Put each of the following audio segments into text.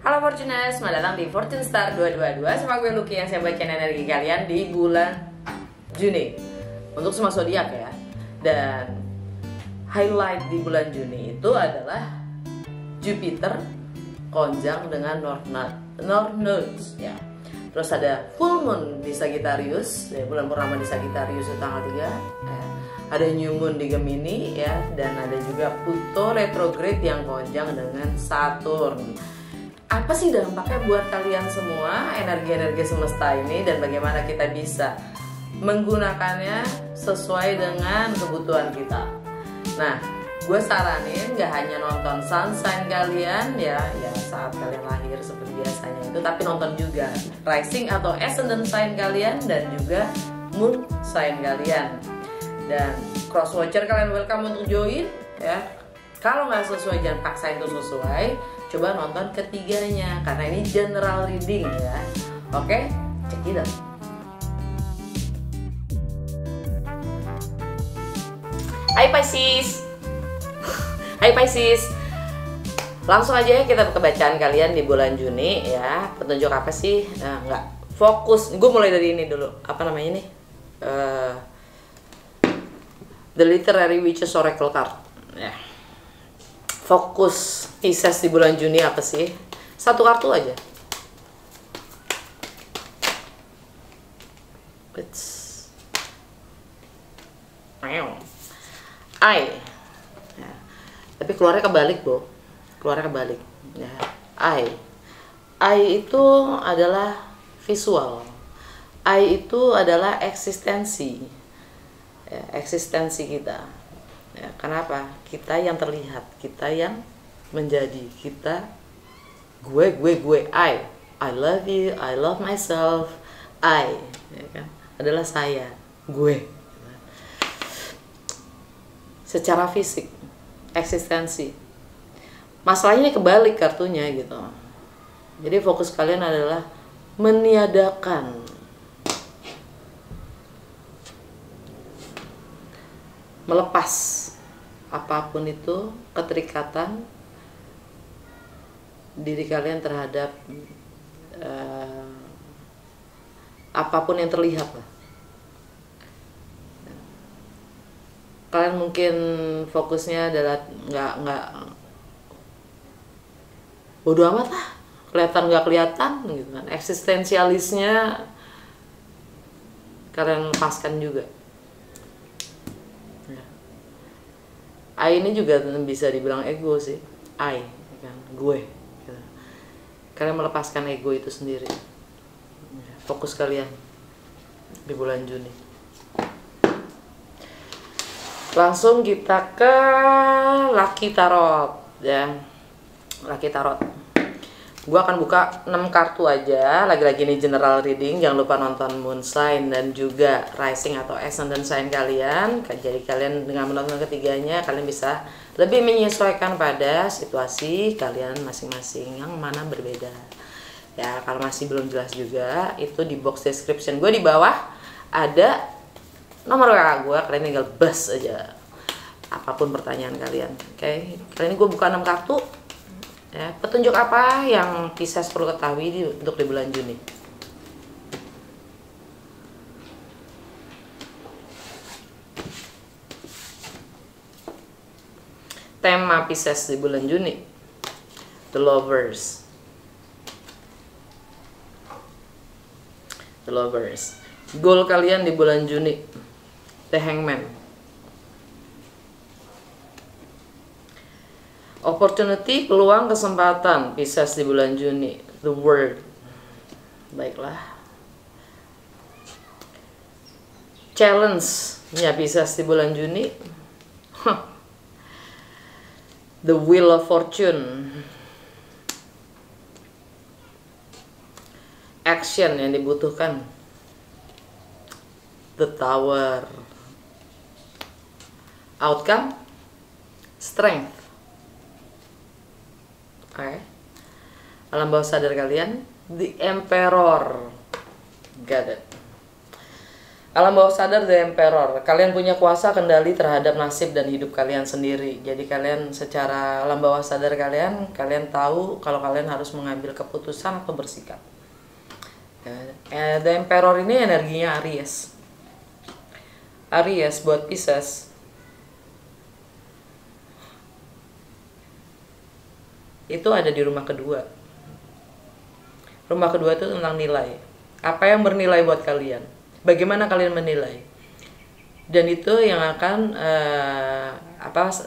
Halo Fortuners, selamat datang di Fortune Star 222. Sama gue Lucky yang saya bacain energi kalian di bulan Juni untuk semua zodiak ya. Dan highlight di bulan Juni itu adalah Jupiter konjang dengan North Node ya. Terus ada full moon di Sagittarius, ya, bulan purnama di Sagittarius itu tanggal 3 ya. Ada new moon di Gemini ya, dan ada juga Pluto retrograde yang konjang dengan Saturn. Apa sih dampaknya buat kalian semua energi-energi semesta ini, dan bagaimana kita bisa menggunakannya sesuai dengan kebutuhan kita? Nah, gue saranin gak hanya nonton sun sign kalian ya saat kalian lahir seperti biasanya itu, tapi nonton juga rising atau ascendant sign kalian dan juga moon sign kalian. Dan cross watcher kalian welcome untuk join ya. Kalau nggak sesuai jangan paksain itu sesuai, coba nonton ketiganya karena ini general reading ya. Oke, check it out. Hai Pisces. Hai Pisces. Langsung aja ya kita ke bacaan kalian di bulan Juni ya. Petunjuk apa sih? Nah, nggak fokus. Gue mulai dari ini dulu. Apa namanya nih? The Literary Witches Oracle Card. Ya. Fokus Pisces di bulan Juni apa sih? Satu kartu aja. I. Ya. Tapi keluarnya kebalik, Bo. Keluarnya kebalik. Ya. I itu adalah visual. I itu adalah eksistensi. Ya, eksistensi kita ya, kenapa? Kita yang terlihat, kita yang menjadi, kita gue, I love you, I love myself, ya kan? Adalah saya, gue secara fisik, eksistensi. Masalahnya ini kebalik kartunya gitu. Jadi fokus kalian adalah meniadakan, melepas apapun itu keterikatan diri kalian terhadap apapun yang terlihat lah. Kalian mungkin fokusnya adalah nggak bodo amat lah, kelihatan nggak kelihatan gitu kan. Eksistensialisnya kalian lepaskan juga. I ini juga bisa dibilang ego sih, I kan, gue gitu. Kalian melepaskan ego itu sendiri. Fokus kalian di bulan Juni. Langsung kita ke Lucky Tarot ya. Lucky Tarot. Gua akan buka 6 kartu aja. Lagi-lagi ini general reading. Jangan lupa nonton moon sign dan juga rising atau ascendant sign kalian. Jadi kalian dengan menonton ketiganya, kalian bisa lebih menyesuaikan pada situasi kalian masing-masing yang mana berbeda. Ya, kalau masih belum jelas juga, itu di box description gue di bawah ada nomor WA gue. Kalian tinggal bus aja apapun pertanyaan kalian. Oke, kali ini gue buka 6 kartu. Ya, petunjuk apa yang Pisces perlu ketahui untuk di bulan Juni? Tema Pisces di bulan Juni, The Lovers. The Lovers. Goal kalian di bulan Juni, The Hangman. Opportunity, peluang, kesempatan Pisces di bulan Juni, The World. Baiklah. Challenge ya Pisces di bulan Juni, The Wheel of Fortune. Action yang dibutuhkan, The Tower. Outcome, Strength. Oke. Alam bawah sadar kalian, The Emperor. Got it. Alam bawah sadar The Emperor. Kalian punya kuasa kendali terhadap nasib dan hidup kalian sendiri. Jadi kalian secara alam bawah sadar kalian tahu kalau kalian harus mengambil keputusan atau bersikap. The Emperor ini energinya Aries. Aries buat Pisces. Itu ada di rumah kedua. Rumah kedua itu tentang nilai. Apa yang bernilai buat kalian? Bagaimana kalian menilai? Dan itu yang akan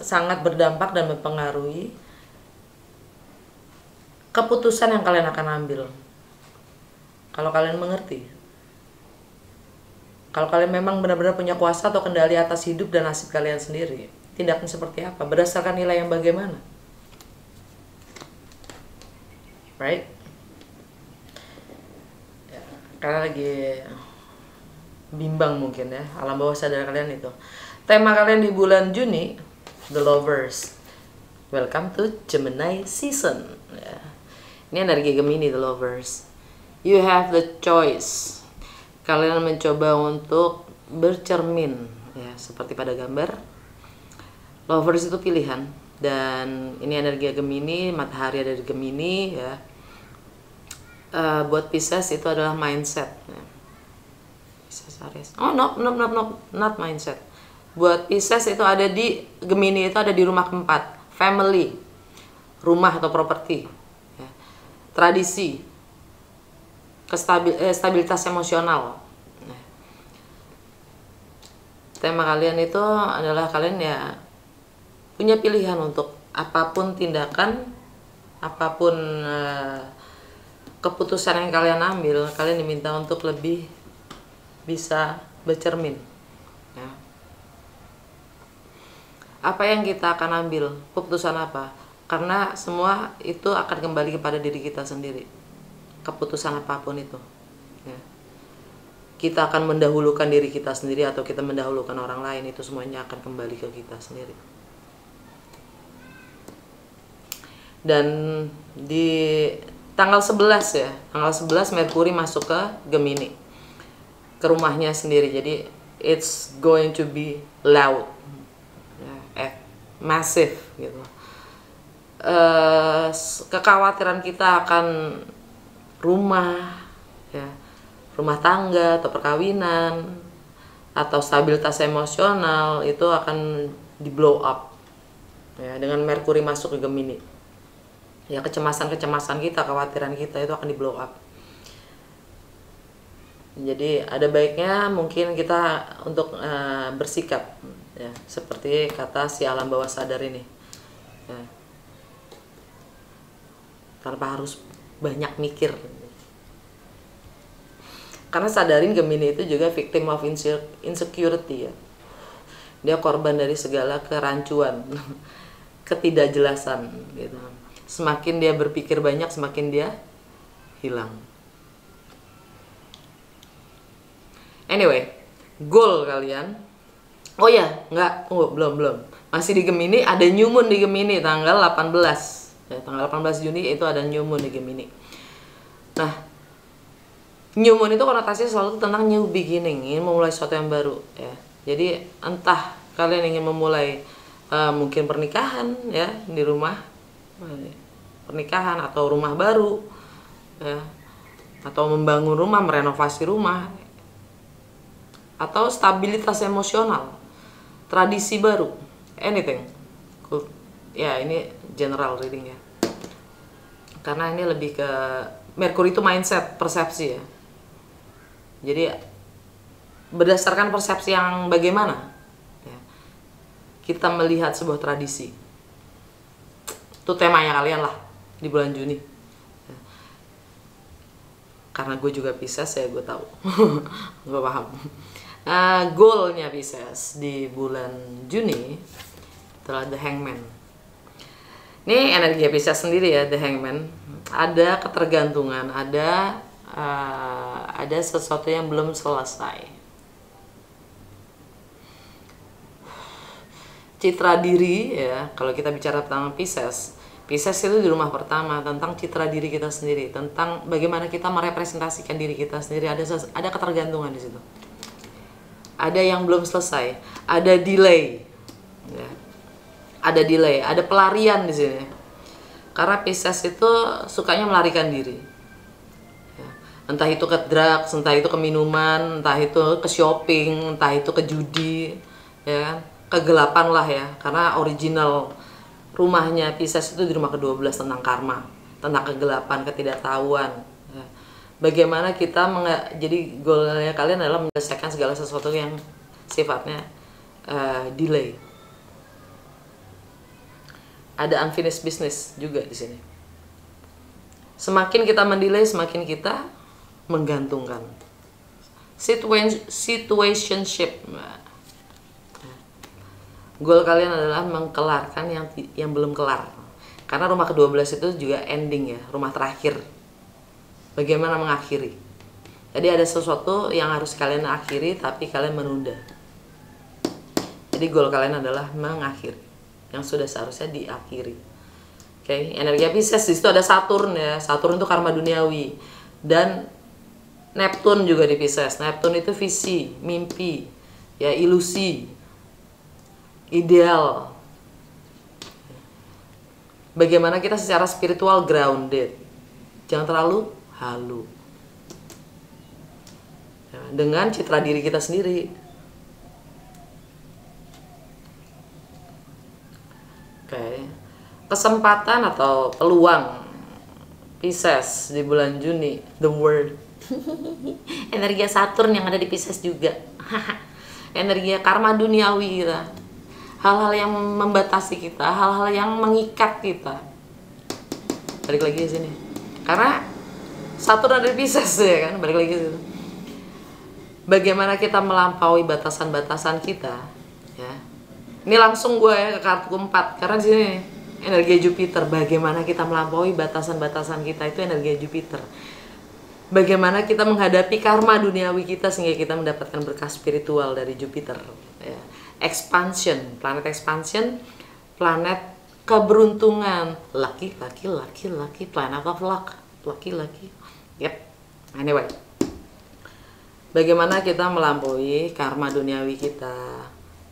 sangat berdampak dan mempengaruhi keputusan yang kalian akan ambil. Kalau kalian mengerti, kalau kalian memang benar-benar punya kuasa atau kendali atas hidup dan nasib kalian sendiri, tindakan seperti apa? Berdasarkan nilai yang bagaimana? Right? Ya, karena lagi bimbang mungkin ya, alam bawah sadar kalian itu. Tema kalian di bulan Juni, The Lovers. Welcome to Gemini season. Ya. Ini energi Gemini, The Lovers. You have the choice. Kalian mencoba untuk bercermin, ya, seperti pada gambar. Lovers itu pilihan, dan ini energi Gemini, matahari ada di Gemini, ya. Buat Pisces itu adalah mindset. Ya. Oh no, not mindset. Buat Pisces itu ada di Gemini, itu ada di rumah keempat, family, rumah atau properti, ya. Tradisi, stabilitas emosional. Nah, tema kalian itu adalah kalian ya punya pilihan untuk apapun tindakan, apapun keputusan yang kalian ambil, kalian diminta untuk lebih bisa bercermin, ya. Apa yang kita akan ambil, keputusan apa? Karena semua itu akan kembali kepada diri kita sendiri. Keputusan apapun itu, ya. Kita akan mendahulukan diri kita sendiri atau kita mendahulukan orang lain, itu semuanya akan kembali ke kita sendiri. Dan di tanggal 11 ya, tanggal 11 Merkuri masuk ke Gemini, ke rumahnya sendiri. Jadi it's going to be loud, massive gitu. Kekhawatiran kita akan rumah, ya, rumah tangga atau perkawinan atau stabilitas emosional itu akan di blow up, ya, dengan Merkuri masuk ke Gemini. Ya, kecemasan kita, kekhawatiran kita itu akan di blow up. Jadi ada baiknya mungkin kita untuk bersikap, ya, seperti kata si alam bawah sadar ini, ya, tanpa harus banyak mikir. Karena sadarin Gemini itu juga victim of insecurity, ya. Dia korban dari segala kerancuan, ketidakjelasan gitu. Semakin dia berpikir banyak, semakin dia hilang. Anyway, goal kalian. Oh ya, enggak, belum. Masih di Gemini, ada new moon di Gemini tanggal 18. Ya, tanggal 18 Juni itu ada new moon di Gemini. Nah, new moon itu konotasinya selalu tentang new beginning, ingin memulai sesuatu yang baru, ya. Jadi entah kalian ingin memulai mungkin pernikahan, ya, di rumah pernikahan atau rumah baru, ya, atau membangun rumah, merenovasi rumah, atau stabilitas emosional, tradisi baru, anything. Ya, ini general reading, ya. Karena ini lebih ke Merkuri itu mindset, persepsi, ya. Jadi berdasarkan persepsi yang bagaimana, ya, kita melihat sebuah tradisi. Itu temanya kalian lah di bulan Juni. Ya. Karena gue juga Pisces, ya, gue tahu. Gue paham. Goalnya Pisces di bulan Juni adalah The Hangman. Ini energi Pisces sendiri, ya, The Hangman. Ada ketergantungan, ada sesuatu yang belum selesai. Citra diri, ya, kalau kita bicara tentang Pisces itu di rumah pertama, tentang citra diri kita sendiri, tentang bagaimana kita merepresentasikan diri kita sendiri. Ada ketergantungan di situ. ada yang belum selesai, ada delay, ya. Ada delay, ada pelarian di sini. Karena Pisces itu sukanya melarikan diri, ya. Entah itu ke drugs, entah itu ke minuman, entah itu ke shopping, entah itu ke judi, ya kan? Kegelapan lah ya, karena original rumahnya Pisces itu di rumah ke-12 tentang karma, tentang kegelapan, ketidaktahuan. Ya. Bagaimana kita jadi goalnya kalian adalah menyelesaikan segala sesuatu yang sifatnya delay. Ada unfinished business juga di sini. Semakin kita mendelay, semakin kita menggantungkan. Situationship. Goal kalian adalah mengkelarkan yang belum kelar. Karena rumah ke-12 itu juga ending ya, rumah terakhir. Bagaimana mengakhiri. Jadi ada sesuatu yang harus kalian akhiri tapi kalian menunda. Jadi goal kalian adalah mengakhiri yang sudah seharusnya diakhiri. Oke, energi Pisces di situ ada Saturn ya. Saturn itu karma duniawi dan Neptune juga di Pisces. Neptune itu visi, mimpi, ya ilusi, ideal. Bagaimana kita secara spiritual grounded. Jangan terlalu halu. Ya, dengan citra diri kita sendiri. Oke. Kesempatan atau peluang Pisces di bulan Juni, the world. Energi Saturn yang ada di Pisces juga. Energi karma duniawi kita. Hal-hal yang membatasi kita, hal-hal yang mengikat kita. Balik lagi di sini. Karena Saturn ada di Pisces ya kan, balik lagi ke situ. Bagaimana kita melampaui batasan-batasan kita, ya. Ini langsung gue ya ke kartu keempat karena di sini energi Jupiter. Bagaimana kita melampaui batasan-batasan kita itu energi Jupiter. Bagaimana kita menghadapi karma duniawi kita sehingga kita mendapatkan berkah spiritual dari Jupiter. Ya. Expansion, planet keberuntungan, laki, planet of luck, laki. Yep. Anyway, bagaimana kita melampaui karma duniawi kita?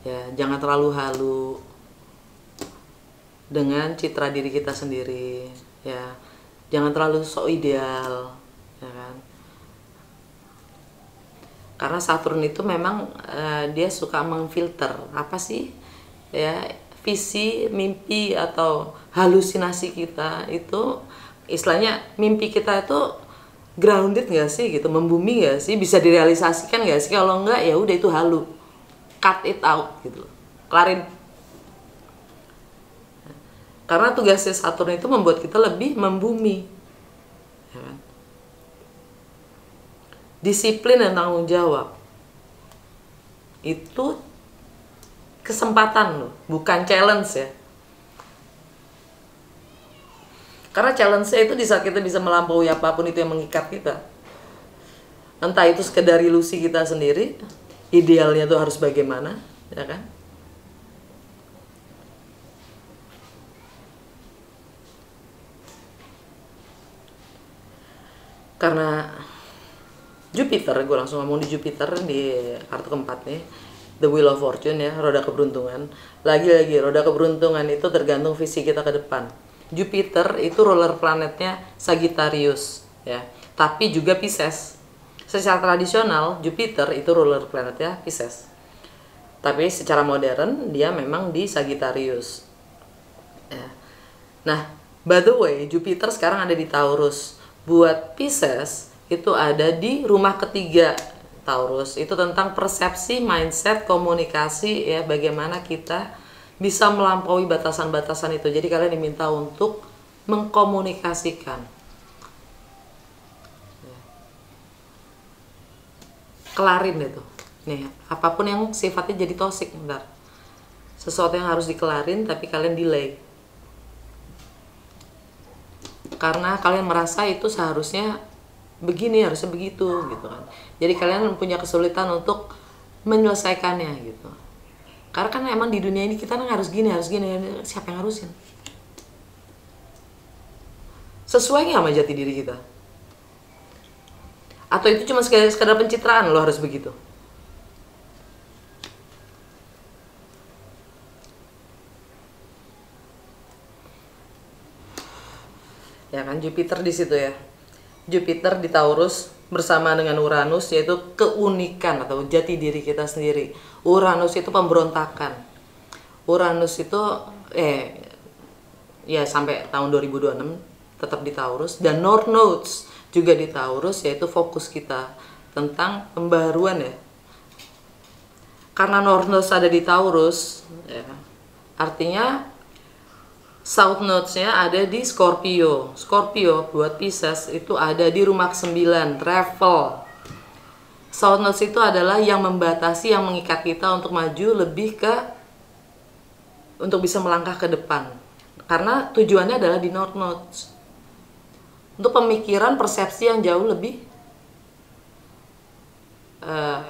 Ya, jangan terlalu halu dengan citra diri kita sendiri. Ya, jangan terlalu sok ideal, ya kan? Karena Saturn itu memang dia suka memfilter apa sih, ya visi, mimpi atau halusinasi kita itu. Istilahnya mimpi kita itu grounded nggak sih gitu, membumi nggak sih, bisa direalisasikan nggak sih? Kalau nggak ya udah itu halu, cut it out gitu, kelarin. Karena tugasnya Saturn itu membuat kita lebih membumi, ya kan? Disiplin dan tanggung jawab itu kesempatan loh, bukan challenge ya. Karena challenge-nya itu di saat kita bisa melampaui apapun itu yang mengikat kita. Entah itu sekedar ilusi kita sendiri, idealnya tuh harus bagaimana, ya kan? Karena Jupiter, gue langsung ngomong di Jupiter di kartu keempat nih, the wheel of fortune ya, roda keberuntungan. Lagi-lagi roda keberuntungan itu tergantung visi kita ke depan. Jupiter itu ruler planetnya Sagittarius ya, tapi juga Pisces. Secara tradisional Jupiter itu ruler planetnya Pisces, tapi secara modern dia memang di Sagittarius ya. Nah, by the way, Jupiter sekarang ada di Taurus. Buat Pisces itu ada di rumah ketiga Taurus. Itu tentang persepsi, mindset, komunikasi ya, bagaimana kita bisa melampaui batasan-batasan itu. Jadi kalian diminta untuk mengkomunikasikan. Kelarin itu. Nih, apapun yang sifatnya jadi toksik, bentar. Sesuatu yang harus dikelarin tapi kalian delay. Karena kalian merasa itu seharusnya begini, harusnya begitu gitu kan. Jadi kalian punya kesulitan untuk menyelesaikannya gitu. Karena kan emang di dunia ini kita kan harus gini, siapa yang harusin? Sesuai nggak sama jati diri kita? Atau itu cuma sekadar pencitraan lo harus begitu? ya kan, Jupiter di situ ya. Jupiter di Taurus bersama dengan Uranus, yaitu keunikan atau jati diri kita sendiri. Uranus itu pemberontakan. Uranus itu ya sampai tahun 2026 tetap di Taurus, dan North Nodes juga di Taurus, yaitu fokus kita tentang pembaruan ya. Karena North Nodes ada di Taurus ya, artinya South Nodes-nya ada di Scorpio. Scorpio buat Pisces itu ada di rumah ke-9, travel. South Nodes itu adalah yang membatasi, yang mengikat kita untuk maju lebih ke, untuk bisa melangkah ke depan. Karena tujuannya adalah di North Nodes. Untuk pemikiran, persepsi yang jauh lebih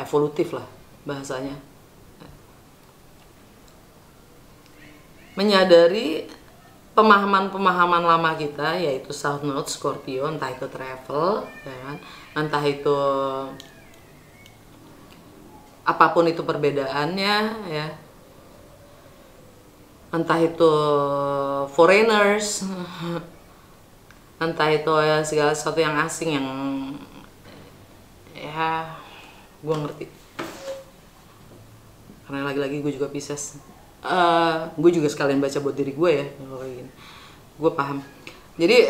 evolutif lah bahasanya. Menyadari pemahaman-pemahaman lama kita, yaitu South Node, Scorpio, entah itu travel, ya kan? Entah itu apapun itu perbedaannya, ya. Entah itu foreigners, entah itu ya segala sesuatu yang asing yang ya gue ngerti. Karena lagi-lagi gue juga Pisces. Gue juga sekalian baca buat diri gue ya, gue paham. Jadi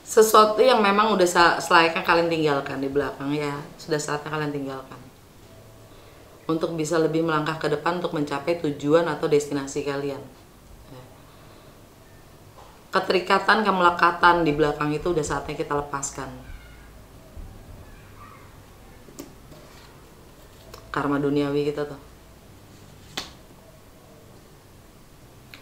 sesuatu yang memang udah selayaknya kalian tinggalkan di belakang ya, sudah saatnya kalian tinggalkan untuk bisa lebih melangkah ke depan untuk mencapai tujuan atau destinasi kalian. Keterikatan, kemelekatan di belakang itu udah saatnya kita lepaskan. Karma duniawi kita tuh.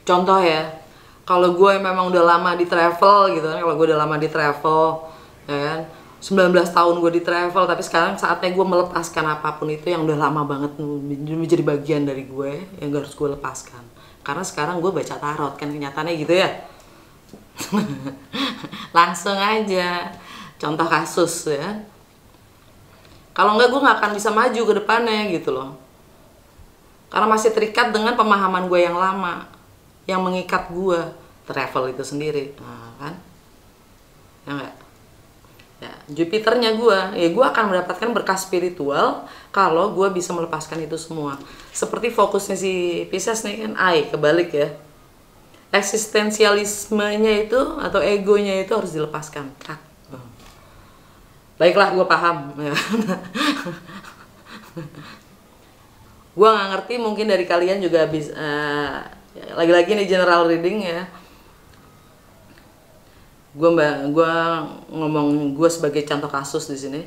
Contoh ya, kalau gue memang udah lama di travel gitu kan, kalau gue udah lama di travel, ya kan, 19 tahun gue di travel, tapi sekarang saatnya gue melepaskan apapun itu yang udah lama banget menjadi bagian dari gue, yang harus gue lepaskan. Karena sekarang gue baca tarot kan, kenyataannya gitu ya. Langsung aja, contoh kasus ya. Kalau enggak, gue nggak akan bisa maju ke depannya gitu loh. Karena masih terikat dengan pemahaman gue yang lama, yang mengikat gue, travel itu sendiri, nah, kan? Ya enggak? Ya, Jupiternya gue, ya gue akan mendapatkan berkah spiritual kalau gue bisa melepaskan itu semua. Seperti fokusnya si Pisces nih kan, kebalik ya. Eksistensialismenya itu atau egonya itu harus dilepaskan. Baiklah, gue paham. Gue nggak ngerti, mungkin dari kalian juga bisa. Lagi-lagi nih general reading ya. Gue ngomong gue sebagai contoh kasus di sini.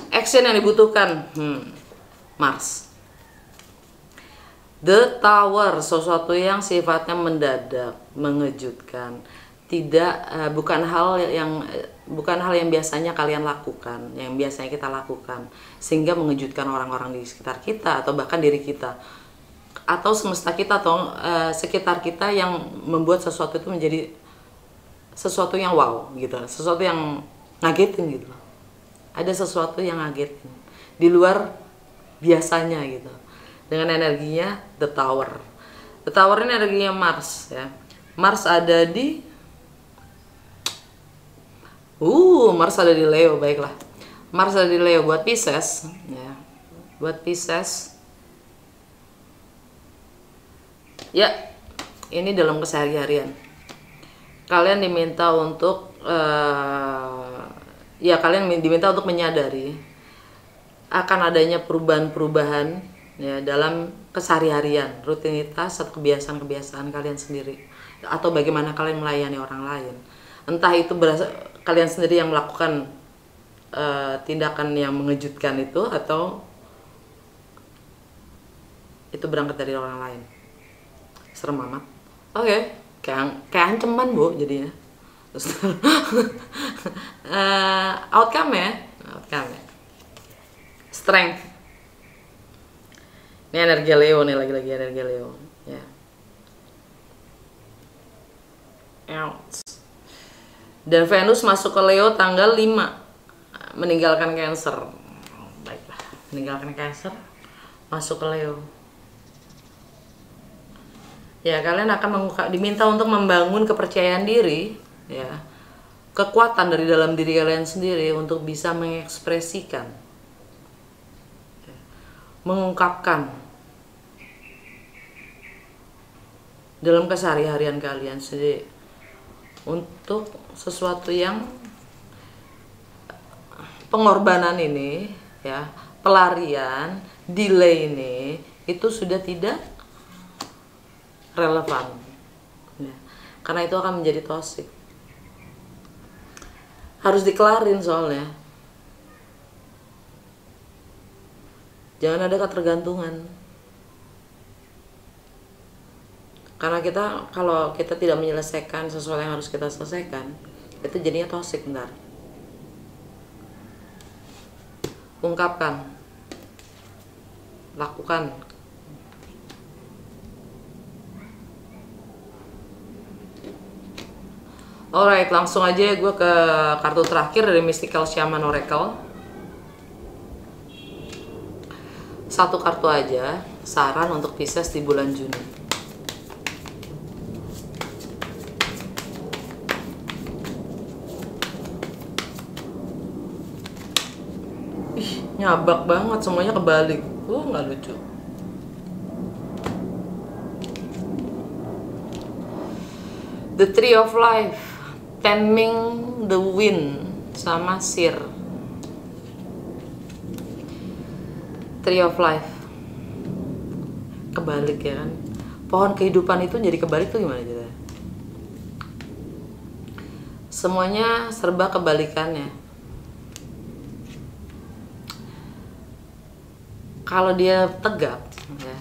Action yang dibutuhkan, Mars. The Tower, sesuatu yang sifatnya mendadak, mengejutkan. Bukan hal yang biasanya kalian lakukan, yang biasanya kita lakukan, sehingga mengejutkan orang-orang di sekitar kita atau bahkan diri kita atau semesta kita atau sekitar kita, yang membuat sesuatu itu menjadi sesuatu yang wow gitu, sesuatu yang ngagetin gitu. Ada sesuatu yang ngagetin di luar biasanya gitu, dengan energinya The Tower. The Tower ini energinya Mars ya. Mars ada di Mars ada di Leo, baiklah. Mars ada di Leo buat Pisces, ya. Buat Pisces. Ya, ini dalam kesehari-harian. Kalian diminta untuk kalian diminta untuk menyadari akan adanya perubahan-perubahan ya dalam kesehari-harian, rutinitas atau kebiasaan-kebiasaan kalian sendiri, atau bagaimana kalian melayani orang lain. Entah itu kalian sendiri yang melakukan tindakan yang mengejutkan itu, atau itu berangkat dari orang lain. Serem amat. Oke. Kayak ancaman bu jadinya. Terus outcome ya. Strength. Ini energi Leo nih, lagi-lagi energi Leo ya. Out. Dan Venus masuk ke Leo tanggal 5, meninggalkan Cancer. Baiklah, meninggalkan Cancer, masuk ke Leo. ya kalian akan diminta untuk membangun kepercayaan diri, ya, kekuatan dari dalam diri kalian sendiri untuk bisa mengekspresikan, mengungkapkan dalam keseharian kalian sendiri untuk sesuatu yang pengorbanan ini, ya, pelarian, delay ini itu sudah tidak relevan, ya. Karena itu akan menjadi toxic. Harus dikelarin soalnya. Jangan ada ketergantungan. Karena kalau kita tidak menyelesaikan sesuatu yang harus kita selesaikan, itu jadinya toxic bentar. Ungkapkan, lakukan. Alright, langsung aja gue ke kartu terakhir dari Mystical Shaman Oracle. Satu kartu aja, saran untuk Pisces di bulan Juni. Ih, nyabak banget, semuanya kebalik. Nggak lucu. The Tree of Life, Taming the Wind, sama Seer. Tree of Life kebalik, ya kan? Pohon kehidupan itu jadi kebalik tuh gimana gitu? Semuanya serba kebalikannya. Kalau dia tegak, ya,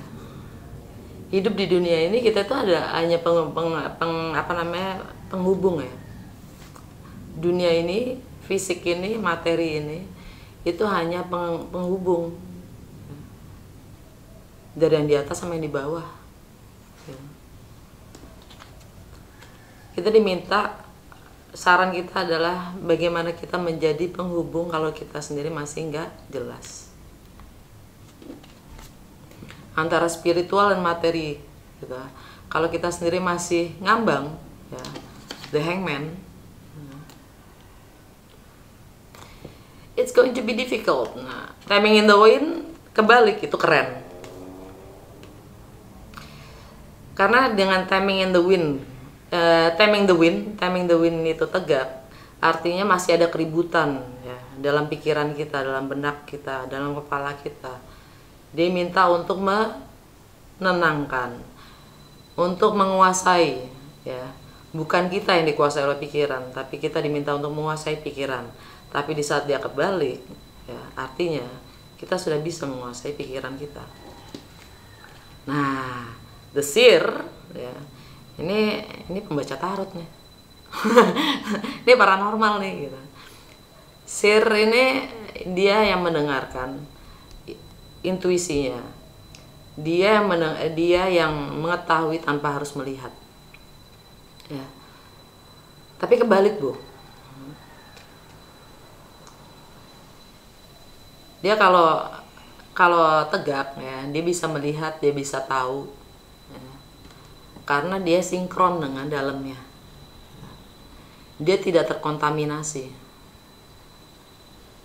hidup di dunia ini kita tuh hanya penghubung, ya. Dunia ini, fisik ini, materi ini itu hanya penghubung dari yang di atas sama yang di bawah, ya. Kita diminta, saran kita adalah bagaimana kita menjadi penghubung kalau kita sendiri masih nggak jelas antara spiritual dan materi, gitu. Kalau kita sendiri masih ngambang, ya, the hangman, it's going to be difficult. Nah, Taming in the Wind kebalik, itu keren. Karena dengan Taming the Wind itu tegak, artinya masih ada keributan, ya, dalam pikiran kita, dalam benak kita, dalam kepala kita. Dia minta untuk menenangkan, untuk menguasai, ya. Bukan kita yang dikuasai oleh pikiran, tapi kita diminta untuk menguasai pikiran. Tapi di saat dia kebalik, ya, artinya kita sudah bisa menguasai pikiran kita. Nah, the Seer, ya, ini pembaca tarot nih. Ini paranormal nih, gitu. Seer ini dia yang mendengarkan intuisinya, dia yang mengetahui tanpa harus melihat, ya. Tapi kebalik, Bu. Dia kalau tegak, ya, dia bisa melihat, dia bisa tahu, ya, karena dia sinkron dengan dalamnya. Dia tidak terkontaminasi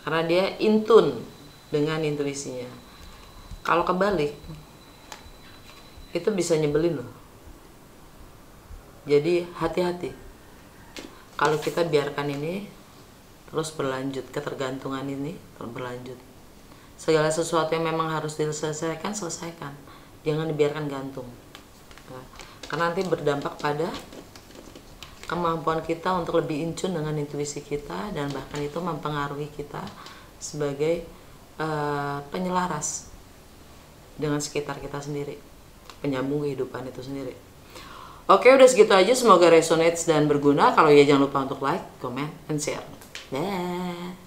karena dia in tune dengan intuisinya. Kalau kebalik, itu bisa nyebelin loh. Jadi hati-hati kalau kita biarkan ini terus berlanjut, ketergantungan ini terus berlanjut. Segala sesuatu yang memang harus diselesaikan, selesaikan. Jangan dibiarkan gantung, nah, karena nanti berdampak pada kemampuan kita untuk lebih in tune dengan intuisi kita, dan bahkan itu mempengaruhi kita sebagai penyelaras dengan sekitar kita sendiri, penyambung kehidupan itu sendiri. Oke, udah segitu aja, semoga resonates dan berguna. Kalau ya jangan lupa untuk like, comment, and share. Dah.